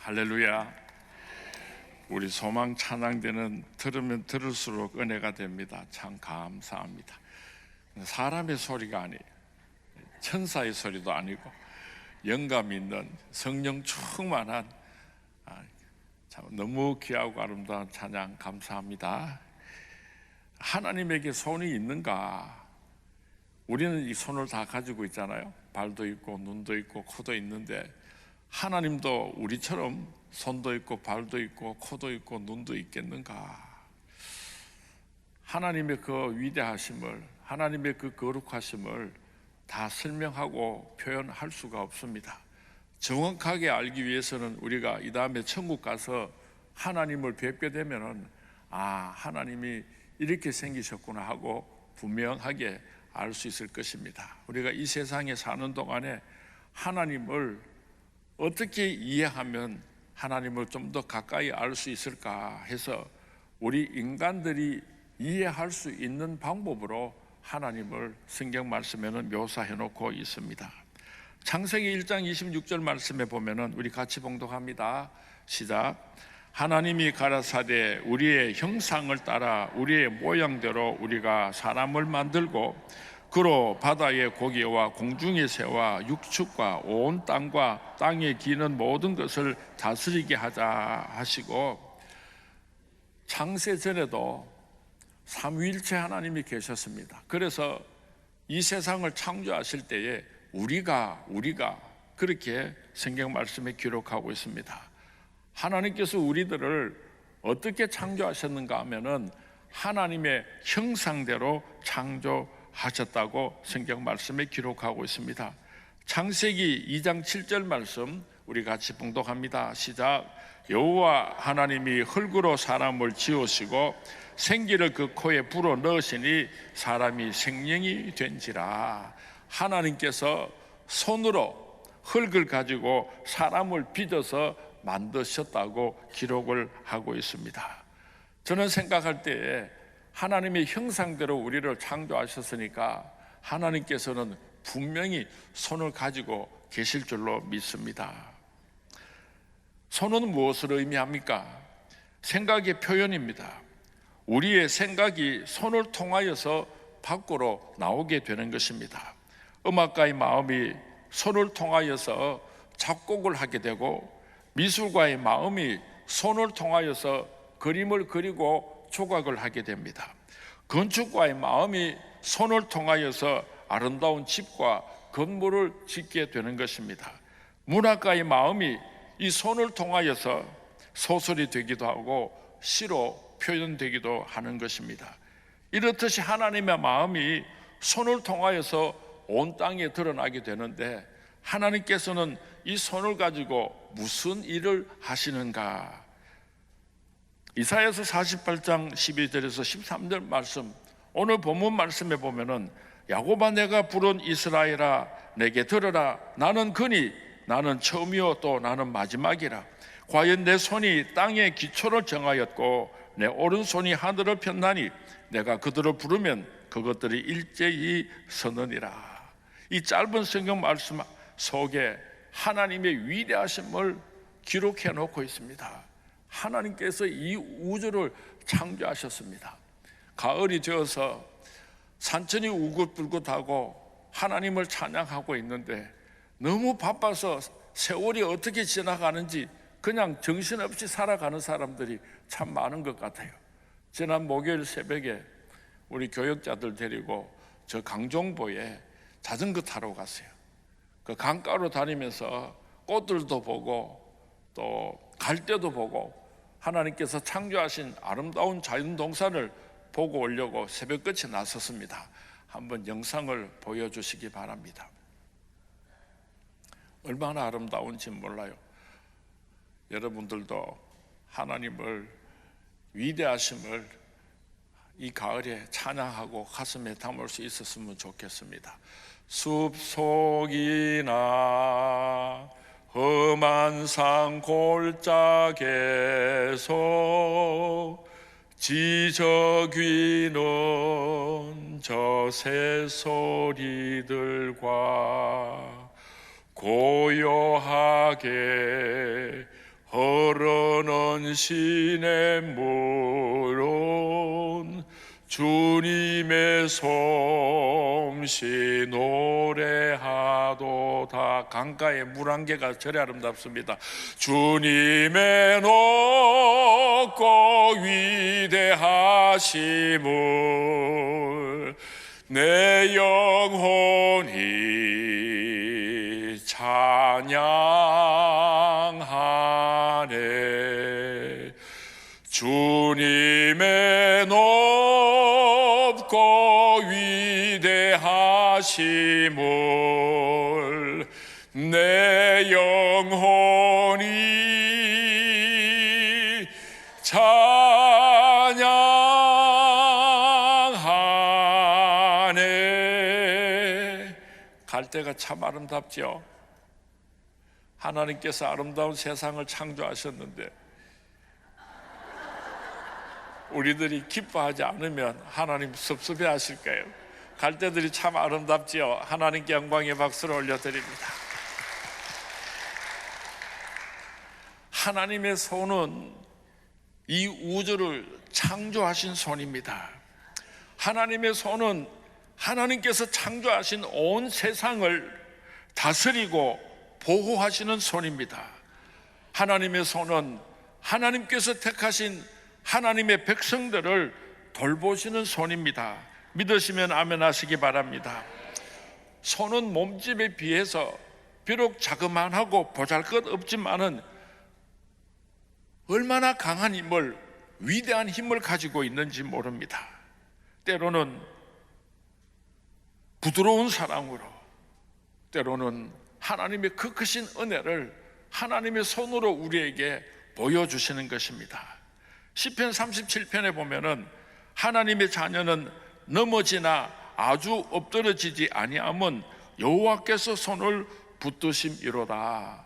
할렐루야. 우리 소망 찬양대는 들으면 들을수록 은혜가 됩니다. 참 감사합니다. 사람의 소리가 아니에요. 천사의 소리도 아니고 영감 있는 성령 충만한 참 너무 귀하고 아름다운 찬양 감사합니다. 하나님에게 손이 있는가? 우리는 이 손을 다 가지고 있잖아요. 발도 있고 눈도 있고 코도 있는데 하나님도 우리처럼 손도 있고 발도 있고 코도 있고 눈도 있겠는가? 하나님의 그 위대하심을, 하나님의 그 거룩하심을 다 설명하고 표현할 수가 없습니다. 정확하게 알기 위해서는 우리가 이 다음에 천국 가서 하나님을 뵙게 되면은 하나님이 이렇게 생기셨구나 하고 분명하게 알 수 있을 것입니다. 우리가 이 세상에 사는 동안에 하나님을 어떻게 이해하면 하나님을 좀 더 가까이 알 수 있을까 해서 우리 인간들이 이해할 수 있는 방법으로 하나님을 성경 말씀에는 묘사해 놓고 있습니다. 창세기 1장 26절 말씀에 보면은 우리 같이 봉독합니다. 시작. 하나님이 가라사대 우리의 형상을 따라 우리의 모양대로 우리가 사람을 만들고 그로 바다의 고기와 공중의 새와 육축과 온 땅과 땅에 기는 모든 것을 다스리게 하자 하시고, 창세 전에도 삼위일체 하나님이 계셨습니다. 그래서 이 세상을 창조하실 때에 우리가 그렇게 성경 말씀에 기록하고 있습니다. 하나님께서 우리들을 어떻게 창조하셨는가 하면은 하나님의 형상대로 창조하셨다고 성경 말씀에 기록하고 있습니다. 창세기 2장 7절 말씀 우리 같이 봉독합니다. 시작. 여호와 하나님이 흙으로 사람을 지으시고 생기를 그 코에 불어 넣으시니 사람이 생명이 된지라. 하나님께서 손으로 흙을 가지고 사람을 빚어서 만드셨다고 기록을 하고 있습니다. 저는 생각할 때에 하나님의 형상대로 우리를 창조하셨으니까 하나님께서는 분명히 손을 가지고 계실 줄로 믿습니다. 손은 무엇을 의미합니까? 생각의 표현입니다. 우리의 생각이 손을 통하여서 밖으로 나오게 되는 것입니다. 음악가의 마음이 손을 통하여서 작곡을 하게 되고, 미술가의 마음이 손을 통하여서 그림을 그리고 조각을 하게 됩니다. 건축가의 마음이 손을 통하여서 아름다운 집과 건물을 짓게 되는 것입니다. 문학가의 마음이 이 손을 통하여서 소설이 되기도 하고 시로 표현되기도 하는 것입니다. 이렇듯이 하나님의 마음이 손을 통하여서 온 땅에 드러나게 되는데, 하나님께서는 이 손을 가지고 무슨 일을 하시는가? 이사야서 48장 12절에서 13절 말씀, 오늘 본문 말씀에 보면은 야곱아 내가 부른 이스라엘아 내게 들으라. 나는 그니 나는 처음이요 또 나는 마지막이라. 과연 내 손이 땅의 기초를 정하였고 내 오른손이 하늘을 폈나니 내가 그들을 부르면 그것들이 일제히 서느니라. 이 짧은 성경 말씀 속에 하나님의 위대하심을 기록해 놓고 있습니다. 하나님께서 이 우주를 창조하셨습니다. 가을이 되어서 산천이 우긋불긋하고 하나님을 찬양하고 있는데 너무 바빠서 세월이 어떻게 지나가는지 그냥 정신없이 살아가는 사람들이 참 많은 것 같아요. 지난 목요일 새벽에 우리 교역자들 데리고 저 강정보에 자전거 타러 갔어요. 그 강가로 다니면서 꽃들도 보고 또 갈대도 보고 하나님께서 창조하신 아름다운 자연동산을 보고 오려고 새벽같이 나섰습니다. 한번 영상을 보여주시기 바랍니다. 얼마나 아름다운지 몰라요. 여러분들도 하나님을 위대하심을 이 가을에 찬양하고 가슴에 담을 수 있었으면 좋겠습니다. 숲속이나 험한 산 골짜기에서 지저귀는 저 새소리들과 고요하게 전신에 물은 주님의 솜씨 노래하도다. 강가에 물 한 개가 저리 아름답습니다. 주님의 높고 위대하심을 내 영혼이 찬양하네. 주님의 높고 위대하심을 내 영혼이 찬양하네. 갈 때가 참 아름답죠. 하나님께서 아름다운 세상을 창조하셨는데 우리들이 기뻐하지 않으면 하나님 섭섭해 하실까요? 갈 때들이 참 아름답지요. 하나님께 영광의 박수를 올려드립니다. 하나님의 손은 이 우주를 창조하신 손입니다. 하나님의 손은 하나님께서 창조하신 온 세상을 다스리고 보호하시는 손입니다. 하나님의 손은 하나님께서 택하신 하나님의 백성들을 돌보시는 손입니다. 믿으시면 아멘 하시기 바랍니다. 손은 몸집에 비해서 비록 자그만하고 보잘것없지만은 얼마나 강한 힘을, 위대한 힘을 가지고 있는지 모릅니다. 때로는 부드러운 사랑으로, 때로는 하나님의 그 크신 은혜를 하나님의 손으로 우리에게 보여주시는 것입니다. 시편 37편에 보면은 하나님의 자녀는 넘어지나 아주 엎드러지지 아니함은 여호와께서 손을 붙드심이로다.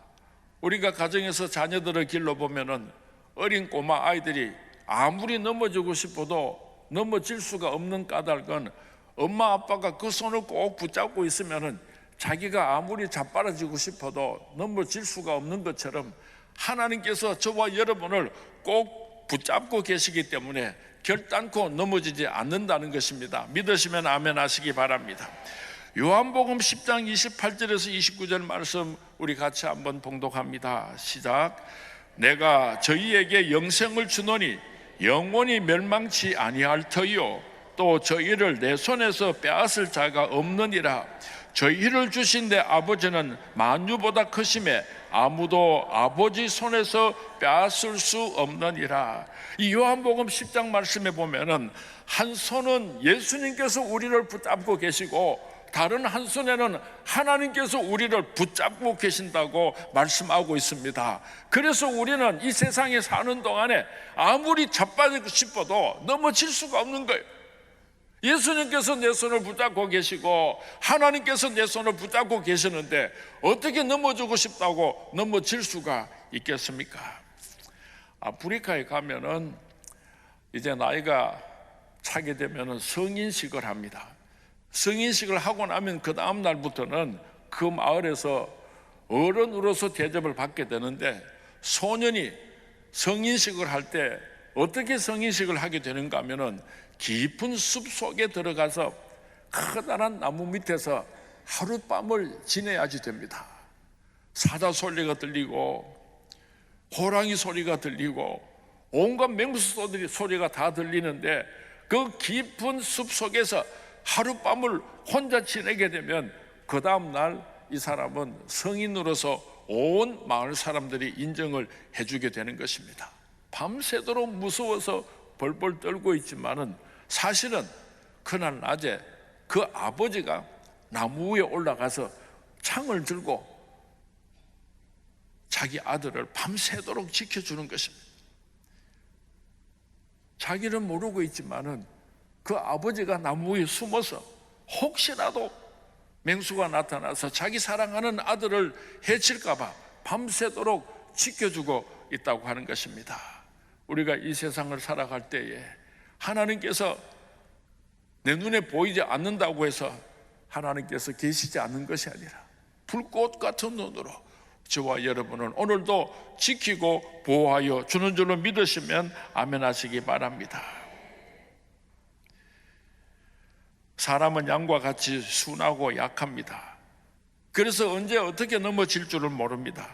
우리가 가정에서 자녀들을 길러보면은 어린 꼬마 아이들이 아무리 넘어지고 싶어도 넘어질 수가 없는 까닭은 엄마 아빠가 그 손을 꼭 붙잡고 있으면은 자기가 아무리 자빠라지고 싶어도 넘어질 수가 없는 것처럼 하나님께서 저와 여러분을 꼭 붙잡고 계시기 때문에 결단코 넘어지지 않는다는 것입니다. 믿으시면 아멘 하시기 바랍니다. 요한복음 10장 28절에서 29절 말씀 우리 같이 한번 봉독합니다. 시작. 내가 저희에게 영생을 주노니 영원히 멸망치 아니할 터이요 또 저희를 내 손에서 빼앗을 자가 없느니라. 저희를 주신 내 아버지는 만유보다 크심에 아무도 아버지 손에서 빼앗을 수 없느니라. 이 요한복음 10장 말씀에 보면은 한 손은 예수님께서 우리를 붙잡고 계시고 다른 한 손에는 하나님께서 우리를 붙잡고 계신다고 말씀하고 있습니다. 그래서 우리는 이 세상에 사는 동안에 아무리 자빠지고 싶어도 넘어질 수가 없는 거예요. 예수님께서 내 손을 붙잡고 계시고 하나님께서 내 손을 붙잡고 계시는데 어떻게 넘어지고 싶다고 넘어질 수가 있겠습니까? 아프리카에 가면은 이제 나이가 차게 되면은 성인식을 합니다. 성인식을 하고 나면 그 다음 날부터는 그 마을에서 어른으로서 대접을 받게 되는데 소년이 성인식을 할 때 어떻게 성인식을 하게 되는가 하면은 깊은 숲 속에 들어가서 커다란 나무 밑에서 하룻밤을 지내야지 됩니다. 사자 소리가 들리고 호랑이 소리가 들리고 온갖 맹수 소리가 다 들리는데 그 깊은 숲 속에서 하룻밤을 혼자 지내게 되면 그 다음 날 이 사람은 성인으로서 온 마을 사람들이 인정을 해주게 되는 것입니다. 밤새도록 무서워서 벌벌 떨고 있지만은 사실은 그날 낮에 그 아버지가 나무 위에 올라가서 창을 들고 자기 아들을 밤새도록 지켜주는 것입니다. 자기는 모르고 있지만은 그 아버지가 나무 위에 숨어서 혹시라도 맹수가 나타나서 자기 사랑하는 아들을 해칠까봐 밤새도록 지켜주고 있다고 하는 것입니다. 우리가 이 세상을 살아갈 때에 하나님께서 내 눈에 보이지 않는다고 해서 하나님께서 계시지 않는 것이 아니라 불꽃 같은 눈으로 저와 여러분을 오늘도 지키고 보호하여 주는 줄로 믿으시면 아멘 하시기 바랍니다. 사람은 양과 같이 순하고 약합니다. 그래서 언제 어떻게 넘어질 줄을 모릅니다.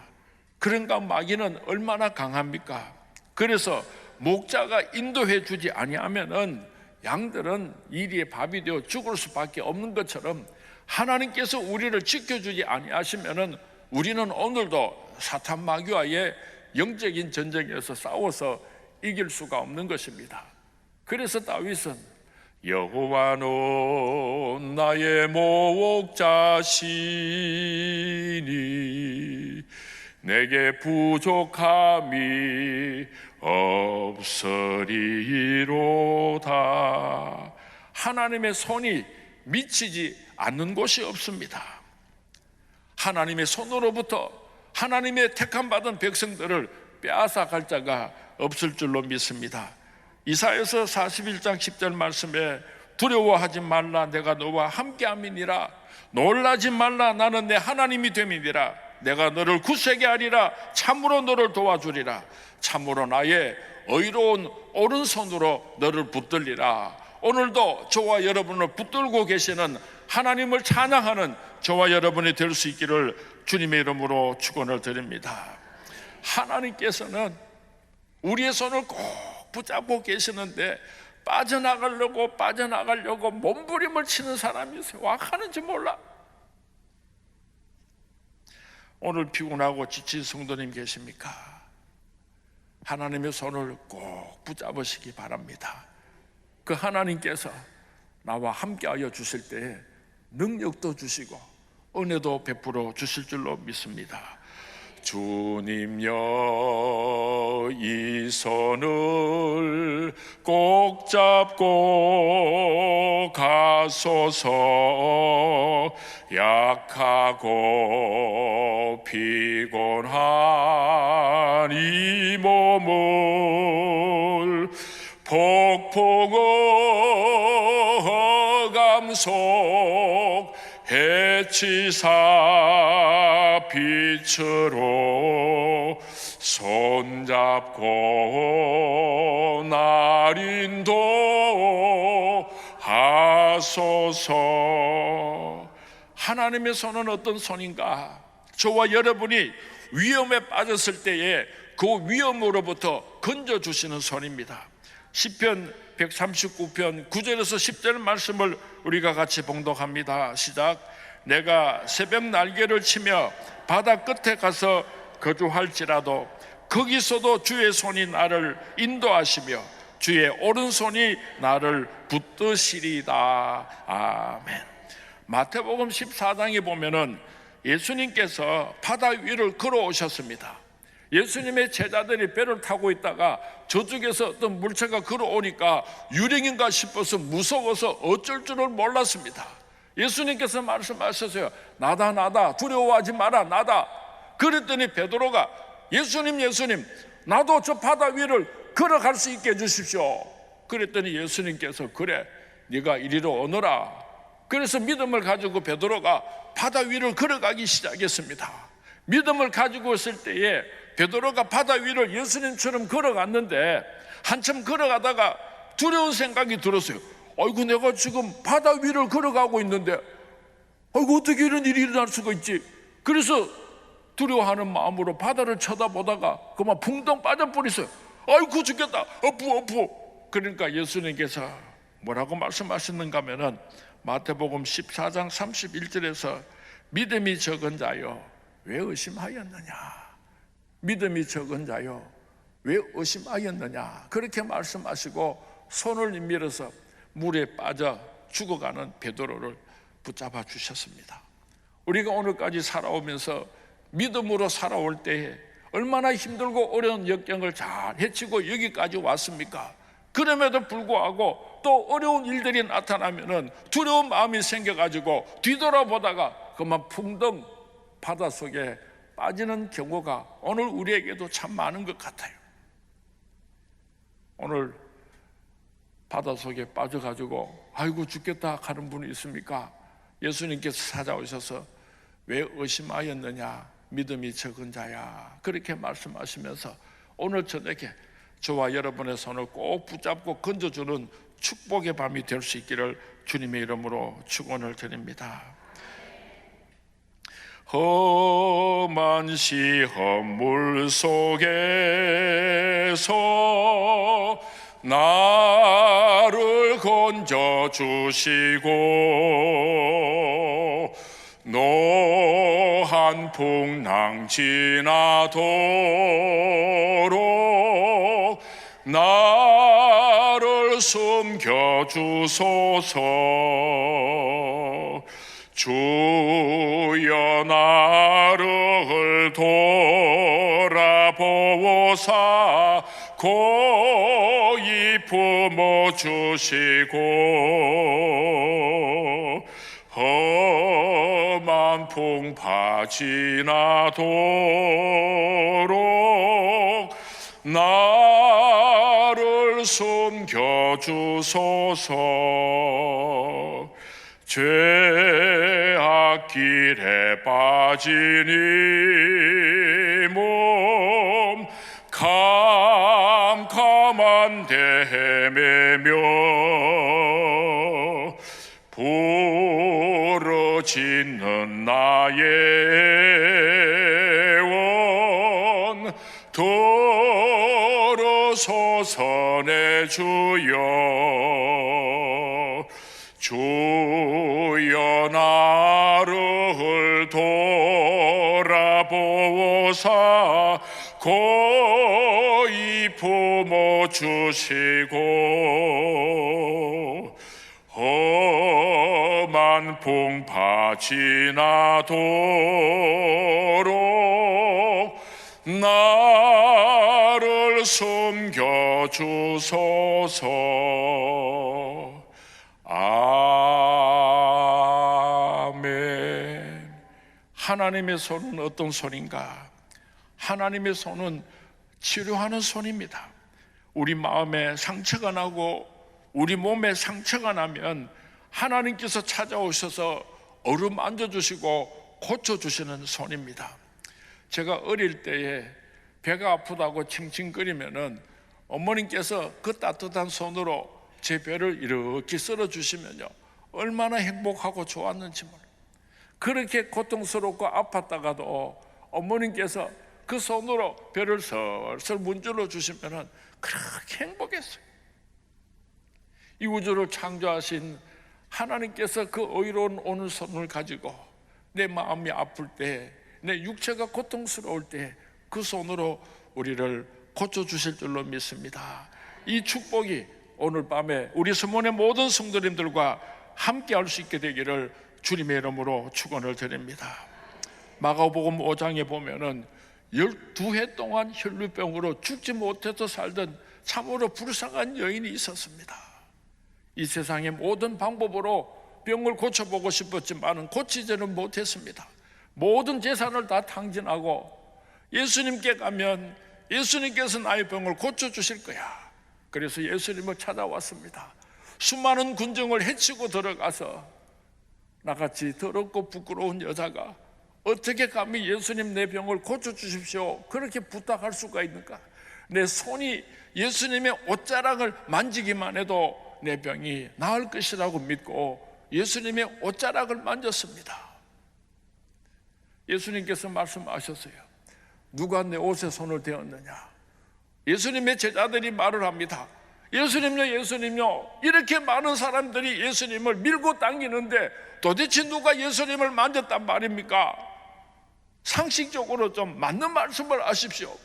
그런가 마귀는 얼마나 강합니까? 그래서 목자가 인도해 주지 아니하면은 양들은 이리에 밥이 되어 죽을 수밖에 없는 것처럼 하나님께서 우리를 지켜주지 아니하시면은 우리는 오늘도 사탄 마귀와의 영적인 전쟁에서 싸워서 이길 수가 없는 것입니다. 그래서 다윗은 여호와는 나의 목자시니 내게 부족함이 없으리로다. 하나님의 손이 미치지 않는 곳이 없습니다. 하나님의 손으로부터 하나님의 택함 받은 백성들을 빼앗아 갈 자가 없을 줄로 믿습니다. 이사야서 41장 10절 말씀에 두려워하지 말라 내가 너와 함께함이니라 놀라지 말라 나는 내 하나님이 됨이니라 내가 너를 굳세게 하리라 참으로 너를 도와주리라 참으로 나의 의로운 오른손으로 너를 붙들리라. 오늘도 저와 여러분을 붙들고 계시는 하나님을 찬양하는 저와 여러분이 될 수 있기를 주님의 이름으로 축원을 드립니다. 하나님께서는 우리의 손을 꼭 붙잡고 계시는데 빠져나가려고 몸부림을 치는 사람이 있어요. 와 하는지 몰라. 오늘 피곤하고 지친 성도님 계십니까? 하나님의 손을 꼭 붙잡으시기 바랍니다. 그 하나님께서 나와 함께하여 주실 때에 능력도 주시고 은혜도 베풀어 주실 줄로 믿습니다. 주님여 이 손을 꼭 잡고 가소서. 약하고 피곤한 이 몸을 폭풍어감 속 해치사 빛으로 손잡고 날 인도하소서. 하나님의 손은 어떤 손인가? 저와 여러분이 위험에 빠졌을 때에 그 위험으로부터 건져주시는 손입니다. 시편 139편 9절에서 10절 말씀을 우리가 같이 봉독합니다. 시작. 내가 새벽 날개를 치며 바다 끝에 가서 거주할지라도 거기서도 주의 손이 나를 인도하시며 주의 오른손이 나를 붙드시리다. 아멘. 마태복음 14장에 보면은 예수님께서 바다 위를 걸어오셨습니다. 예수님의 제자들이 배를 타고 있다가 저쪽에서 어떤 물체가 걸어오니까 유령인가 싶어서 무서워서 어쩔 줄을 몰랐습니다. 예수님께서 말씀하셨어요. 나다 두려워하지 마라 나다. 그랬더니 베드로가 예수님 나도 저 바다 위를 걸어갈 수 있게 해주십시오. 그랬더니 예수님께서 그래 네가 이리로 오너라. 그래서 믿음을 가지고 베드로가 바다 위를 걸어가기 시작했습니다. 믿음을 가지고 있을 때에 베드로가 바다 위를 예수님처럼 걸어갔는데 한참 걸어가다가 두려운 생각이 들었어요. 아이고 내가 지금 바다 위를 걸어가고 있는데 아이고 어떻게 이런 일이 일어날 수가 있지. 그래서 두려워하는 마음으로 바다를 쳐다보다가 그만 붕덩 빠져버렸어요. 아이고 죽겠다 어부. 그러니까 예수님께서 뭐라고 말씀하셨는가 하면은 마태복음 14장 31절에서 믿음이 적은 자여 왜 의심하였느냐. 믿음이 적은 자여 왜 의심하였느냐. 그렇게 말씀하시고 손을 밀어서 물에 빠져 죽어가는 베드로를 붙잡아 주셨습니다. 우리가 오늘까지 살아오면서 믿음으로 살아올 때에 얼마나 힘들고 어려운 역경을 잘 헤치고 여기까지 왔습니까? 그럼에도 불구하고 또 어려운 일들이 나타나면은 두려운 마음이 생겨가지고 뒤돌아보다가 그만 풍덩 바닷속에 빠지는 경우가 오늘 우리에게도 참 많은 것 같아요. 오늘 바닷속에 빠져가지고 아이고 죽겠다 하는 분이 있습니까? 예수님께서 찾아오셔서 왜 의심하였느냐. 믿음이 적은 자야, 그렇게 말씀하시면서 오늘 저녁에 저와 여러분의 손을 꼭 붙잡고 건져주는 축복의 밤이 될 수 있기를 주님의 이름으로 축원을 드립니다. 험한 시험 물 속에서 나를 건져주시고 노한 풍랑 지나도록 나를 숨겨주소서. 주여 나를 돌아보사 고이 품어주시고 험한 풍파 지나도록 나를 숨겨주소서. 죄악 길에 빠진 이 몸 캄캄한 데 헤매며 부르짖는 나의 애원 들으소서 내 주여. 주여 나를 돌아보사 고이 품어주시고 험한 풍파 지나도록 나를 숨겨주소서. 아멘. 하나님의 손은 어떤 손인가? 하나님의 손은 치료하는 손입니다. 우리 마음에 상처가 나고 우리 몸에 상처가 나면 하나님께서 찾아오셔서 어루만져 주시고 고쳐주시는 손입니다. 제가 어릴 때에 배가 아프다고 칭칭거리면은 어머님께서 그 따뜻한 손으로 제 배를 이렇게 쓸어주시면요, 얼마나 행복하고 좋았는지 몰라요. 그렇게 고통스럽고 아팠다가도 어머님께서 그 손으로 배를 설설 문질러 주시면 그렇게 행복했어요. 이 우주를 창조하신 하나님께서 그 의로운 오른손을 가지고 내 마음이 아플 때, 내 육체가 고통스러울 때 그 손으로 우리를 고쳐주실 줄로 믿습니다. 이 축복이 오늘 밤에 우리 서문의 모든 성도님들과 함께 할 수 있게 되기를 주님의 이름으로 축원을 드립니다. 마가복음 5장에 보면은 12해 동안 혈루병으로 죽지 못해서 살던 참으로 불쌍한 여인이 있었습니다. 이 세상의 모든 방법으로 병을 고쳐보고 싶었지만 고치지는 못했습니다. 모든 재산을 다 탕진하고 예수님께 가면 예수님께서 나의 병을 고쳐주실 거야. 그래서 예수님을 찾아왔습니다. 수많은 군중을 헤치고 들어가서 나같이 더럽고 부끄러운 여자가 어떻게 감히 예수님 내 병을 고쳐주십시오 그렇게 부탁할 수가 있는가? 내 손이 예수님의 옷자락을 만지기만 해도 내 병이 나을 것이라고 믿고 예수님의 옷자락을 만졌습니다. 예수님께서 말씀하셨어요. 누가 내 옷에 손을 대었느냐? 예수님의 제자들이 말을 합니다. 예수님요, 예수님요. 이렇게 많은 사람들이 예수님을 밀고 당기는데 도대체 누가 예수님을 만졌단 말입니까? 상식적으로 좀 맞는 말씀을 하십시오.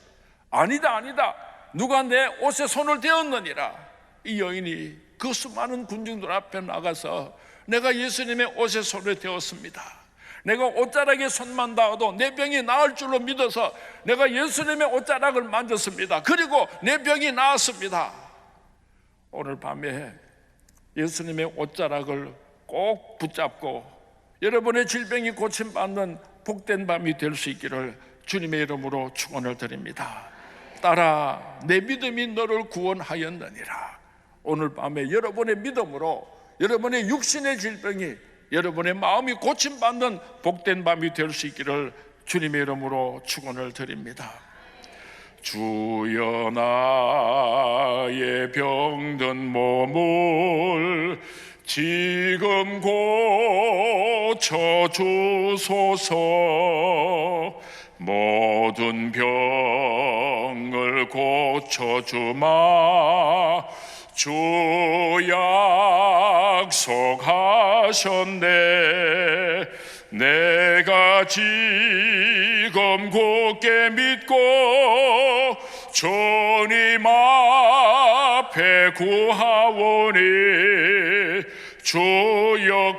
아니다, 아니다. 누가 내 옷에 손을 대었느니라. 이 여인이 그 수많은 군중들 앞에 나가서 내가 예수님의 옷에 손을 대었습니다. 내가 옷자락에 손만 닿아도 내 병이 나을 줄로 믿어서 내가 예수님의 옷자락을 만졌습니다. 그리고 내 병이 나았습니다. 오늘 밤에 예수님의 옷자락을 꼭 붙잡고 여러분의 질병이 고침받는 복된 밤이 될 수 있기를 주님의 이름으로 축원을 드립니다. 따라 내 믿음이 너를 구원하였느니라. 오늘 밤에 여러분의 믿음으로 여러분의 육신의 질병이 여러분의 마음이 고침받는 복된 밤이 될 수 있기를 주님의 이름으로 축원을 드립니다. 주여 나의 병든 몸을 지금 고쳐주소서. 모든 병을 고쳐주마 주 약속하셨네. 내가 지금 굳게 믿고 주님 앞에 구하오니 주여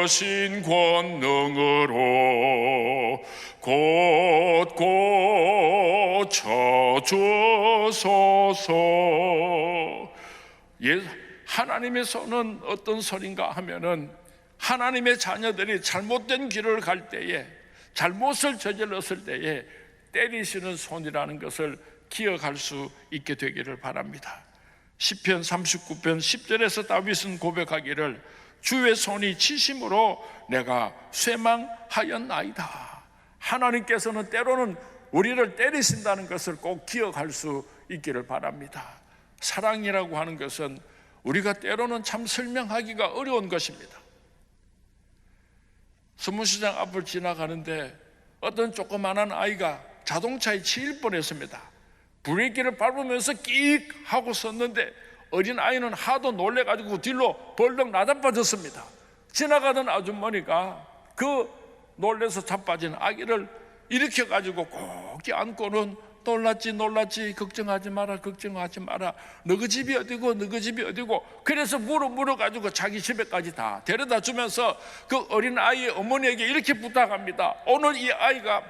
크신 권능으로 곧 고쳐주소서. 하나님의 손은 어떤 손인가 하면은 하나님의 자녀들이 잘못된 길을 갈 때에, 잘못을 저질렀을 때에 때리시는 손이라는 것을 기억할 수 있게 되기를 바랍니다. 시편 39편 10절에서 다윗은 고백하기를 주의 손이 치심으로 내가 쇠망하였나이다. 하나님께서는 때로는 우리를 때리신다는 것을 꼭 기억할 수 있기를 바랍니다. 사랑이라고 하는 것은 우리가 때로는 참 설명하기가 어려운 것입니다. 서문시장 앞을 지나가는데 어떤 조그만한 아이가 자동차에 치일 뻔했습니다. 브레이크를 밟으면서 끽 하고 섰는데 어린 아이는 하도 놀래가지고 뒤로 벌떡 나자빠졌습니다. 지나가던 아주머니가 그 놀래서 자빠진 아기를 일으켜가지고 꼭 안고는 놀랐지 걱정하지 마라 너희 집이 어디고 그래서 물어가지고 자기 집에까지 다 데려다 주면서 그 어린 아이의 어머니에게 이렇게 부탁합니다. 오늘 이 아이가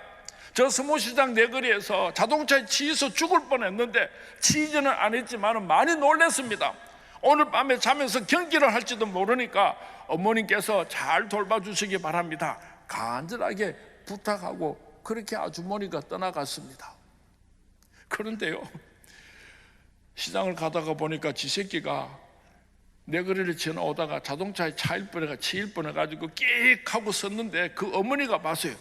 저 서문시장 내거리에서 자동차에 치여서 죽을 뻔했는데 치지는 않았지만 많이 놀랐습니다. 오늘 밤에 자면서 경기를 할지도 모르니까 어머님께서 잘 돌봐주시기 바랍니다. 간절하게 부탁하고 그렇게 아주머니가 떠나갔습니다. 그런데요, 시장을 가다가 보니까 지 새끼가 내거리를 지나오다가 자동차에 치일 뻔해가지고 끽 하고 섰는데 그 어머니가 봤어요.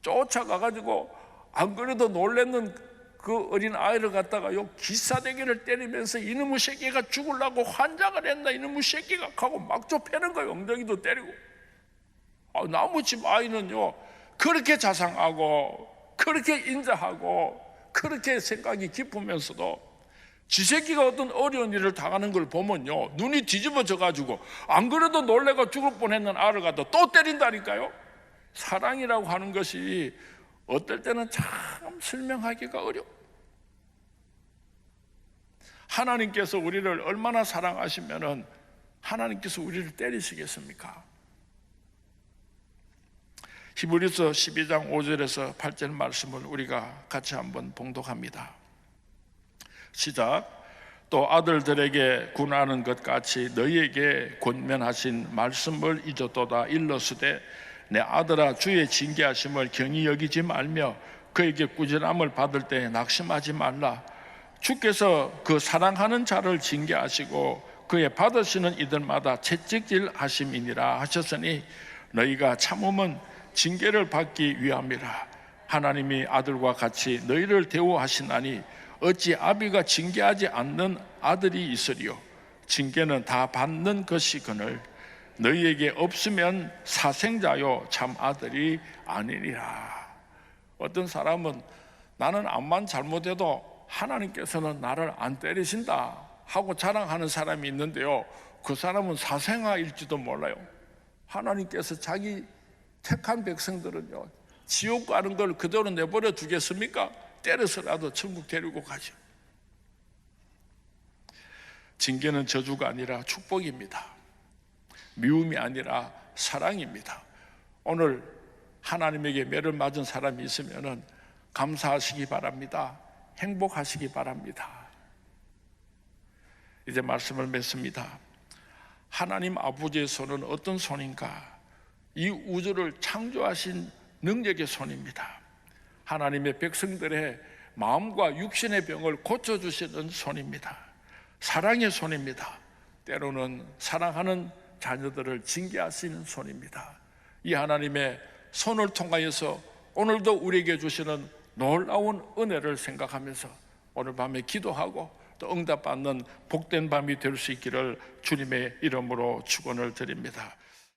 쫓아가가지고 안 그래도 놀랬는 그 어린 아이를 갖다가 요 기사대기를 때리면서 이놈의 새끼가 죽으려고 환장을 했나 이놈의 새끼가 하고 막 좁혀는 거예요. 엉덩이도 때리고. 나무집 아이는요 그렇게 자상하고 그렇게 인자하고 그렇게 생각이 깊으면서도 지 새끼가 어떤 어려운 일을 당하는 걸 보면요 눈이 뒤집어져 가지고 안 그래도 놀래가 죽을 뻔했는 아를 갖다 또 때린다니까요. 사랑이라고 하는 것이 어떨 때는 참 설명하기가 어려워. 하나님께서 우리를 얼마나 사랑하시면은 하나님께서 우리를 때리시겠습니까? 히브리서 12장 5절에서 8절 말씀을 우리가 같이 한번 봉독합니다. 시작. 또 아들들에게 군하는 것 같이 너희에게 권면하신 말씀을 잊었도다 일러스되 내 아들아 주의 징계하심을 경히 여기지 말며 그에게 꾸지람을 받을 때 낙심하지 말라. 주께서 그 사랑하는 자를 징계하시고 그의 받으시는 이들마다 채찍질 하심이니라 하셨으니 너희가 참음은 징계를 받기 위함이라. 하나님이 아들과 같이 너희를 대우하시나니 어찌 아비가 징계하지 않는 아들이 있으리요. 징계는 다 받는 것이거늘 너희에게 없으면 사생자요 참 아들이 아니니라. 어떤 사람은 나는 암만 잘못해도 하나님께서는 나를 안 때리신다 하고 자랑하는 사람이 있는데요, 그 사람은 사생아일지도 몰라요. 하나님께서 자기 택한 백성들은요 지옥 가는 걸 그대로 내버려 두겠습니까? 때려서라도 천국 데리고 가죠. 징계는 저주가 아니라 축복입니다. 미움이 아니라 사랑입니다. 오늘 하나님에게 매를 맞은 사람이 있으면 감사하시기 바랍니다. 행복하시기 바랍니다. 이제 말씀을 맺습니다. 하나님 아버지의 손은 어떤 손인가? 이 우주를 창조하신 능력의 손입니다. 하나님의 백성들의 마음과 육신의 병을 고쳐주시는 손입니다. 사랑의 손입니다. 때로는 사랑하는 자녀들을 징계하시는 손입니다. 이 하나님의 손을 통하여서 오늘도 우리에게 주시는 놀라운 은혜를 생각하면서 오늘 밤에 기도하고 또 응답받는 복된 밤이 될 수 있기를 주님의 이름으로 축원을 드립니다.